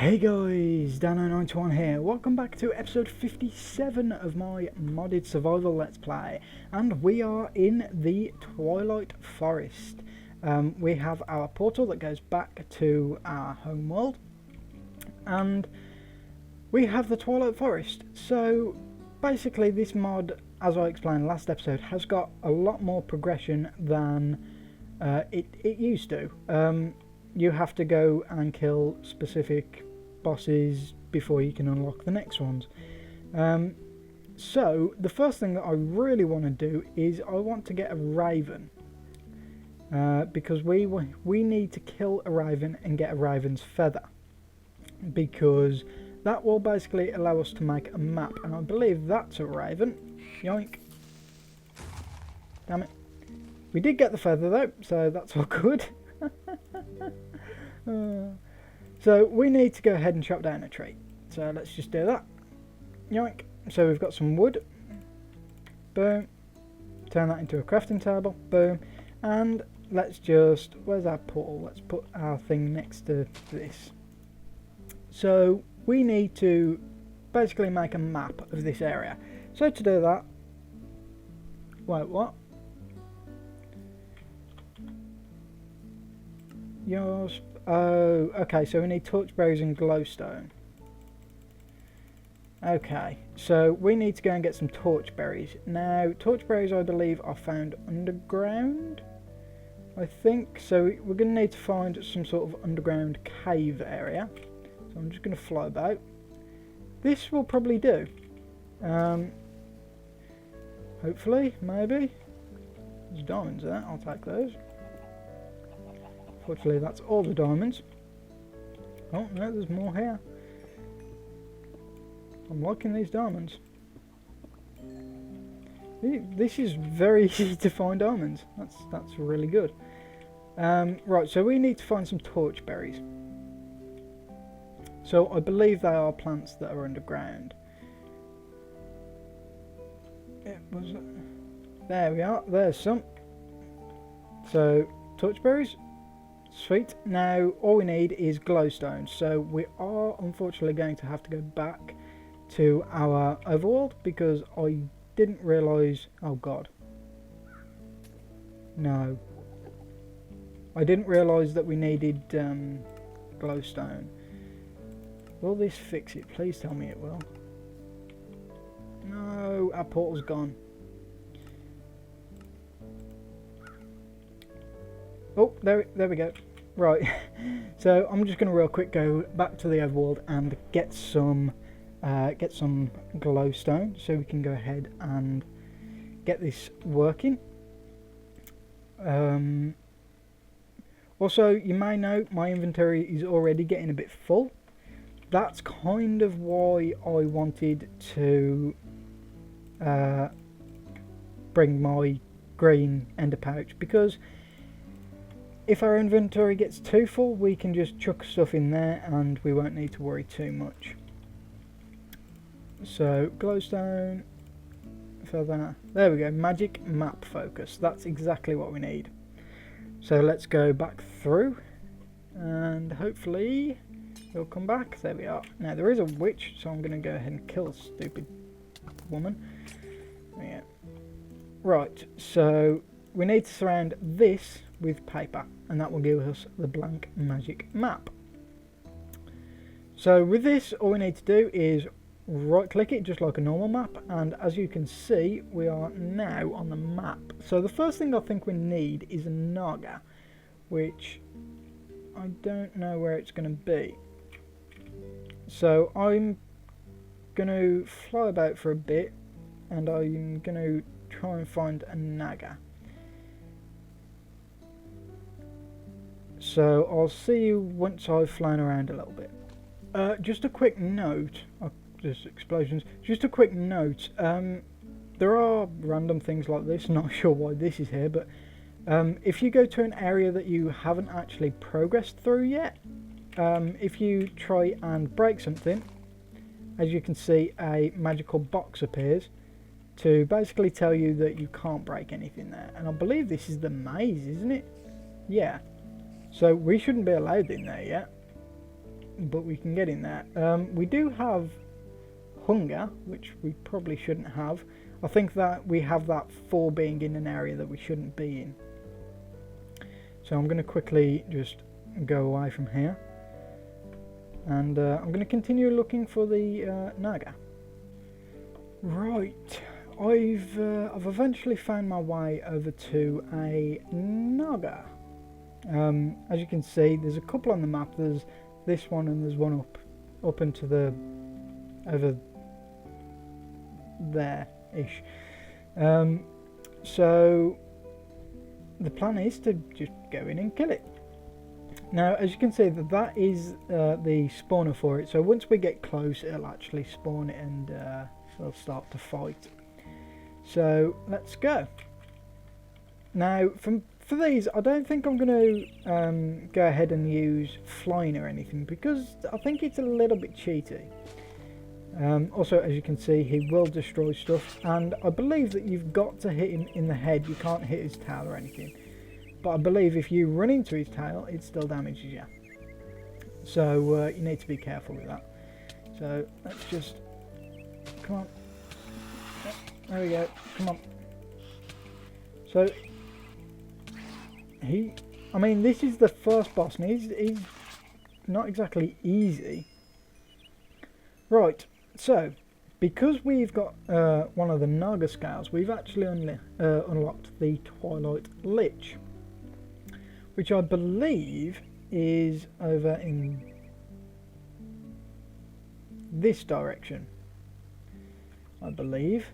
Hey guys, Dano91 here. Welcome back to episode 57 of my modded survival let's play, and we are in the Twilight Forest. We have our portal that goes back to our home world, and we have the Twilight Forest. So basically this mod, as I explained last episode, has got a lot more progression than it used to. You have to go and kill specific bosses before you can unlock the next ones. So the first thing that I really want to do is I want to get a raven, because we need to kill a raven and get a raven's feather, because that will basically allow us to make a map, and I believe that's a raven. Yoink. Damn it. We did get the feather though, so that's all good. So we need to go ahead and chop down a tree, so let's just do that. Yoink. So we've got some wood, boom, turn that into a crafting table, boom, and let's just, where's our portal? Let's put our thing next to this. So we need to basically make a map of this area. So to do that, wait, what? Yours. Oh, okay, so we need torchberries and glowstone. Okay, so we need to go and get some torchberries. Now, torchberries I believe are found underground, I think. So we're going to need to find some sort of underground cave area. So I'm just going to fly about. This will probably do. Hopefully, maybe. There's diamonds there, I'll take those. Fortunately, that's all the diamonds. Oh, no, there's more here. I'm liking these diamonds. This is very easy to find diamonds. That's really good. Right, so we need to find some torchberries. So I believe they are plants that are underground. There we are. There's some. So torchberries. Sweet. Now all we need is glowstone, so we are unfortunately going to have to go back to our overworld because I didn't realise, oh god, no, I didn't realise that we needed glowstone. Will this fix it? Please tell me it will. No, our portal's gone. Oh, there we go. Right, so I'm just going to real quick go back to the overworld and get some glowstone, so we can go ahead and get this working. Also, you may note my inventory is already getting a bit full. That's kind of why I wanted to bring my green ender pouch, because if our inventory gets too full, we can just chuck stuff in there and we won't need to worry too much. So, glowstone, feather, there we go, magic map focus, that's exactly what we need. So let's go back through and hopefully we'll come back. There we are. Now there is a witch, so I'm going to go ahead and kill this stupid woman. Yeah. Right, so we need to surround this with paper, and that will give us the blank magic map. So with this, all we need to do is right click it just like a normal map, and as you can see we are now on the map. So the first thing I think we need is a naga, which I don't know where it's going to be. So I'm going to fly about for a bit and I'm going to try and find a naga. So I'll see you once I've flown around a little bit. Just a quick note, just explosions, just a quick note, there are random things like this, not sure why this is here, but if you go to an area that you haven't actually progressed through yet, if you try and break something, as you can see a magical box appears to basically tell you that you can't break anything there, and I believe this is the maze, isn't it? Yeah. So we shouldn't be allowed in there yet. but we can get in there. We do have hunger, which we probably shouldn't have. I think that we have that for being in an area that we shouldn't be in. So I'm going to quickly just go away from here, and I'm going to continue looking for the Naga. Right, I've eventually found my way over to a Naga. As you can see, there's a couple on the map. There's this one and there's one up into the over there-ish. So the plan is to just go in and kill it. Now, as you can see, that is the spawner for it. So once we get close, it'll actually spawn it and we'll start to fight. So let's go. Now, for these, I don't think I'm going to go ahead and use flying or anything, because I think it's a little bit cheaty. Also, as you can see, he will destroy stuff, and I believe that you've got to hit him in the head. You can't hit his tail or anything, but I believe if you run into his tail, it still damages you. So you need to be careful with that. So let's just, come on, there we go, come on. So I mean, this is the first boss, and he's not exactly easy. Right, so because we've got one of the Naga scales, we've actually unlocked the Twilight Lich, which I believe is over in this direction, I believe,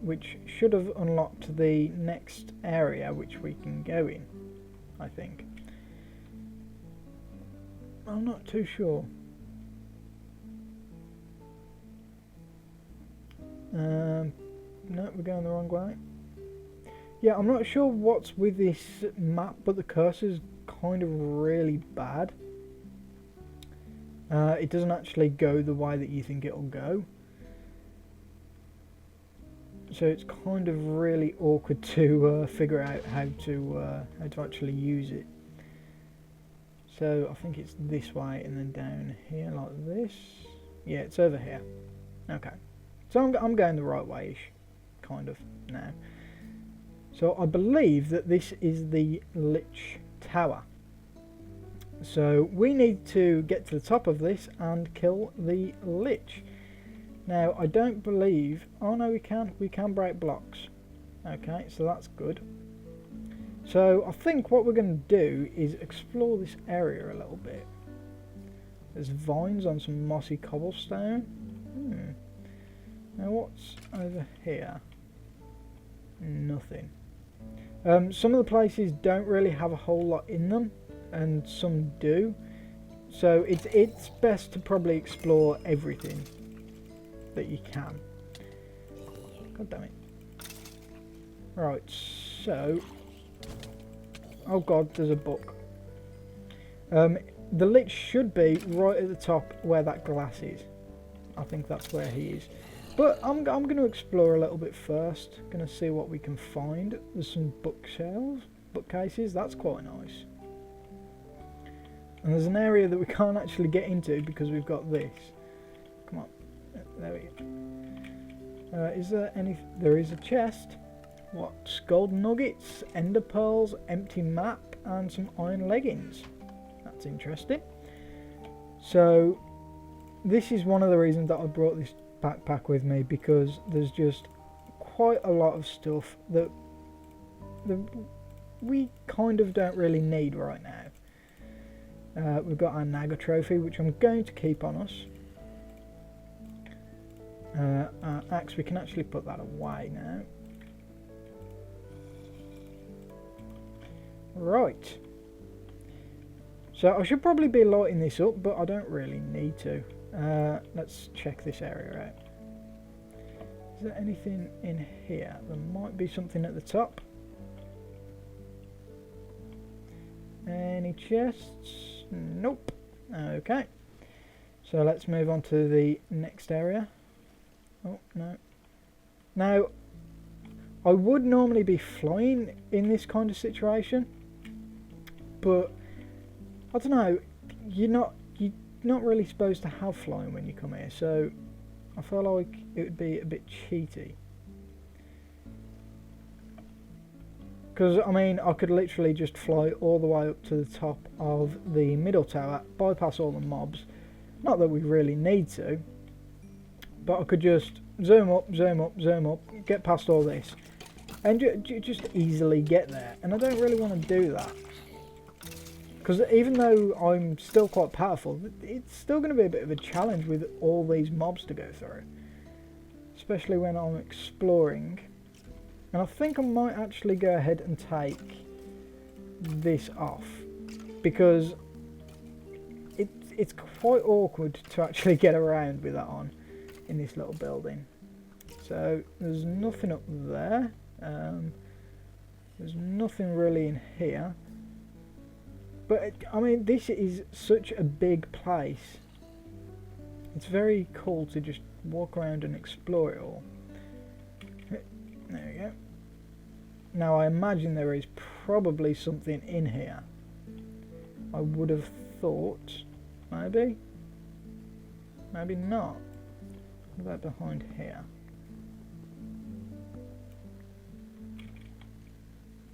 which should have unlocked the next area which we can go in, I think. I'm not too sure. No, we're going the wrong way. Yeah, I'm not sure what's with this map, but the cursor's kind of really bad. It doesn't actually go the way that you think it'll go. So it's kind of really awkward to figure out how to actually use it. So I think it's this way and then down here like this. Yeah, it's over here. Okay. So I'm going the right way-ish, kind of, now. So I believe that this is the Lich Tower. So we need to get to the top of this and kill the Lich. Now, I don't believe... Oh, no, we can break blocks. Okay, so that's good. So, I think what we're going to do is explore this area a little bit. There's vines on some mossy cobblestone. Now, what's over here? Nothing. Some of the places don't really have a whole lot in them, and some do. So, it's best to probably explore everything that you can. God damn it. Right, so... Oh god, there's a book. The Lich should be right at the top where that glass is. I think that's where he is. But I'm going to explore a little bit first. Going to see what we can find. There's some bookshelves, bookcases. That's quite nice. And there's an area that we can't actually get into because we've got this. Come on. There we go. Is there any... There is a chest. What? Gold nuggets, ender pearls, empty map, and some iron leggings. That's interesting. So, this is one of the reasons that I brought this backpack with me, because there's just quite a lot of stuff that we kind of don't really need right now. We've got our Naga trophy, which I'm going to keep on us. Our axe, we can actually put that away now. Right. So I should probably be lighting this up, but I don't really need to. Let's check this area out. Is there anything in here? There might be something at the top. Any chests? Nope. Okay. So let's move on to the next area. Oh, no. Now, I would normally be flying in this kind of situation, but I don't know, you're not really supposed to have flying when you come here, so I feel like it would be a bit cheaty. Because, I mean, I could literally just fly all the way up to the top of the middle tower, bypass all the mobs. Not that we really need to, but I could just zoom up, get past all this, and just easily get there. And I don't really want to do that. Because even though I'm still quite powerful, it's still going to be a bit of a challenge with all these mobs to go through. Especially when I'm exploring. And I think I might actually go ahead and take this off, because it's quite awkward to actually get around with that on in this little building. So there's nothing up there. There's nothing really in here. But I mean, this is such a big place. It's very cool to just walk around and explore it all. There we go. Now I imagine there is probably something in here. I would have thought, maybe not. What about behind here?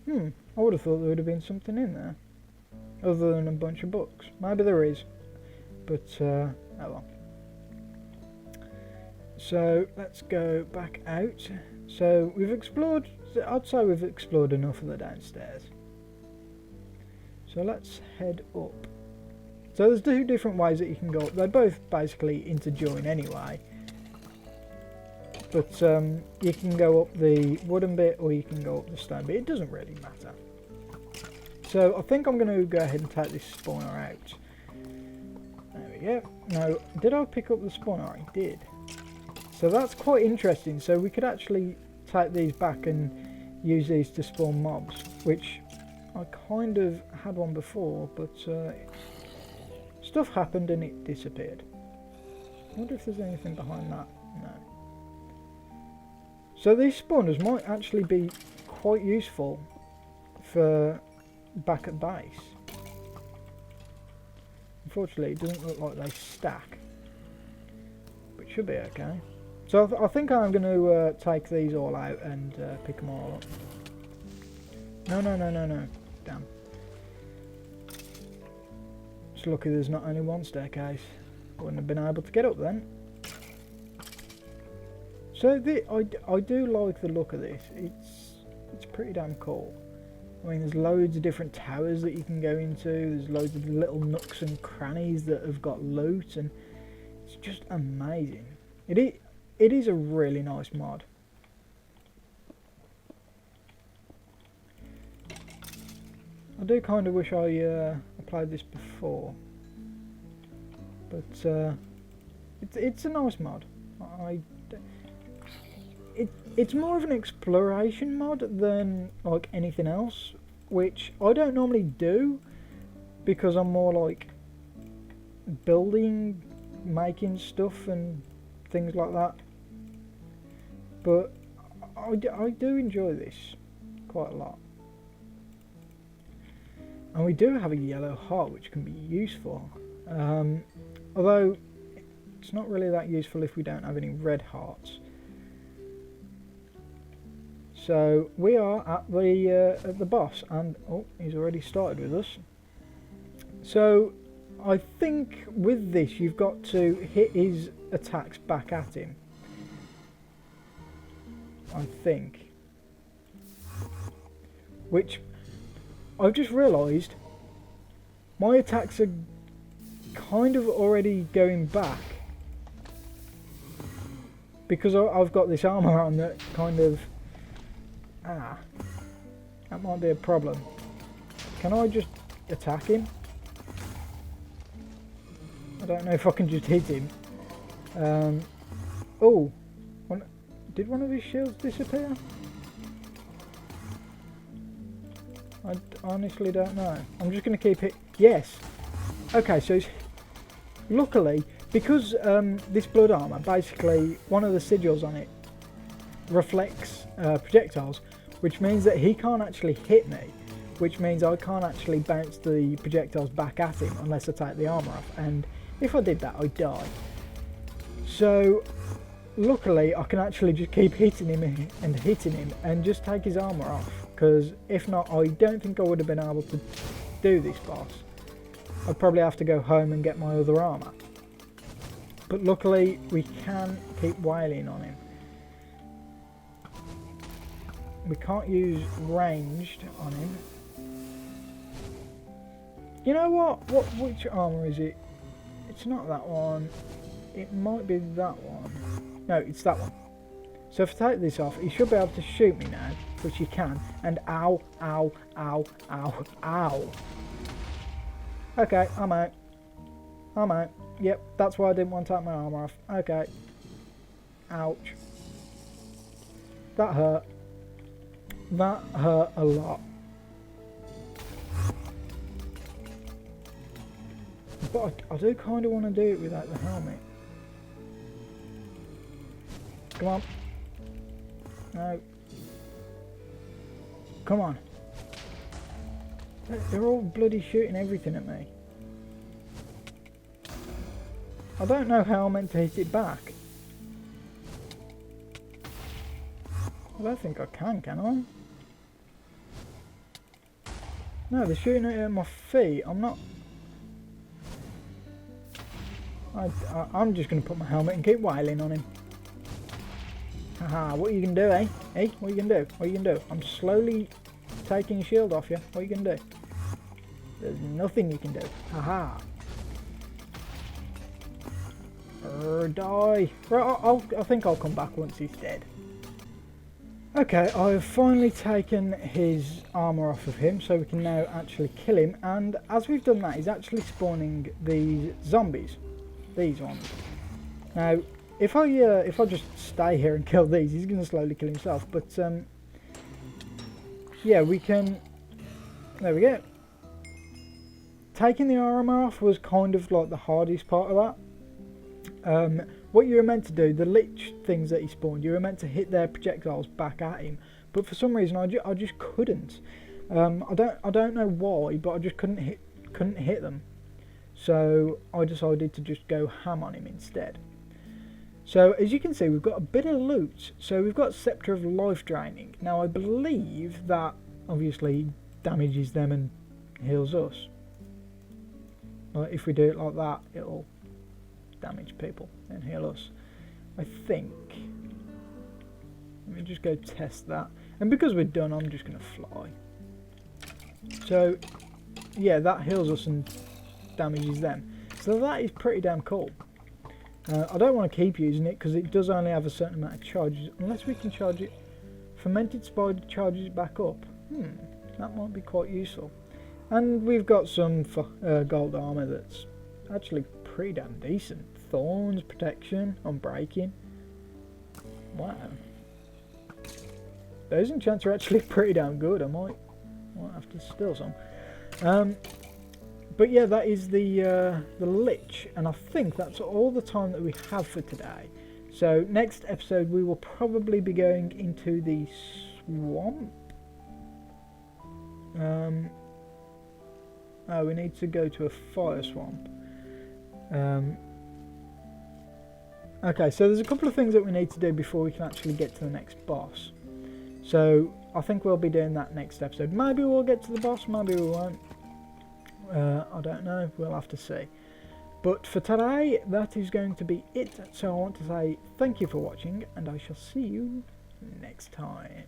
I would have thought there would have been something in there, other than a bunch of books. Maybe there is, but oh well. So let's go back out. So we've explored, I'd say we've explored enough of the downstairs. So let's head up. So there's two different ways that you can go up. They both basically interjoin anyway. But you can go up the wooden bit or you can go up the stone bit. It doesn't really matter. So I think I'm going to go ahead and take this spawner out. There we go. Now, did I pick up the spawner? I did. So that's quite interesting. So we could actually take these back and use these to spawn mobs, which I kind of had one before, but stuff happened and it disappeared. I wonder if there's anything behind that. No. So these spawners might actually be quite useful for back at base. Unfortunately, it doesn't look like they stack, but it should be okay. So I think I'm going to take these all out and pick them all up. No. Damn. It's lucky there's not only one staircase. I wouldn't have been able to get up then. So I do like the look of this. It's pretty damn cool. I mean, there's loads of different towers that you can go into. There's loads of little nooks and crannies that have got loot, and it's just amazing. It is a really nice mod. I do kind of wish I played this before, but it's a nice mod. It's more of an exploration mod than like anything else, which I don't normally do because I'm more like building, making stuff and things like that. But I do enjoy this quite a lot. And we do have a yellow heart which can be useful, although it's not really that useful if we don't have any red hearts. So we are at the boss, and oh, he's already started with us. So I think with this you've got to hit his attacks back at him. I think. Which I've just realised my attacks are kind of already going back, because I've got this armour on that kind of... that might be a problem. Can I just attack him? I don't know if I can just hit him. Oh, did one of his shields disappear? I honestly don't know. I'm just going to keep it. Yes. Okay, so luckily, because this blood armour, basically one of the sigils on it reflects projectiles, which means that he can't actually hit me. which means I can't actually bounce the projectiles back at him unless I take the armour off, and if I did that I'd die. So luckily I can actually just keep hitting him and hitting him and just take his armour off, because if not I don't think I would have been able to do this boss. I'd probably have to go home and get my other armour. But luckily we can keep wailing on him. We can't use ranged on him. You know what? Which armour is it? It's not that one. It might be that one. No, it's that one. So if I take this off, he should be able to shoot me now, which he can. And ow, ow, ow, ow, ow. Okay, I'm out. I'm out. Yep, that's why I didn't want to take my armour off. Okay. Ouch. That hurt. That hurt a lot. But I do kind of want to do it without the helmet. Come on. No. Come on. They're all bloody shooting everything at me. I don't know how I'm meant to hit it back. I don't think I can I? No, they're shooting at my feet. I'm not... I'm just going to put my helmet and keep wailing on him. Haha, what are you going to do, eh? Eh? What are you going to do? What are you going to do? I'm slowly taking your shield off you. What are you going to do? There's nothing you can do. Haha. Die. Right, I think I'll come back once he's dead. Okay, I've finally taken his armour off of him, so we can now actually kill him. And as we've done that, he's actually spawning these zombies. These ones. Now, if I just stay here and kill these, he's going to slowly kill himself. But yeah, we can. There we go. Taking the armour off was kind of like the hardest part of that. What you were meant to do, the Lich things that he spawned, you were meant to hit their projectiles back at him, but for some reason I just couldn't. I don't know why, but I just couldn't hit them. So I decided to just go ham on him instead. So as you can see, we've got a bit of loot. So we've got Sceptre of Life Draining. Now I believe that obviously damages them and heals us. Like if we do it like that, it'll damage people and heal us, I think. Let me just go test that, and because we're done I'm just going to fly. So yeah, that heals us and damages them, so that is pretty damn cool. I don't want to keep using it because it does only have a certain amount of charges, unless we can charge it. Fermented Spider charges it back up. That might be quite useful. And we've got some gold armour that's actually pretty damn decent. Thorns, protection, unbreaking. Wow. Those enchants are actually pretty damn good. I might have to steal some. But yeah, that is the Lich, and I think that's all the time that we have for today. So next episode we will probably be going into the swamp. Oh, we need to go to a fire swamp. Okay, so there's a couple of things that we need to do before we can actually get to the next boss. So I think we'll be doing that next episode. Maybe we'll get to the boss, maybe we won't. I don't know, we'll have to see. But for today, that is going to be it. So I want to say thank you for watching, and I shall see you next time.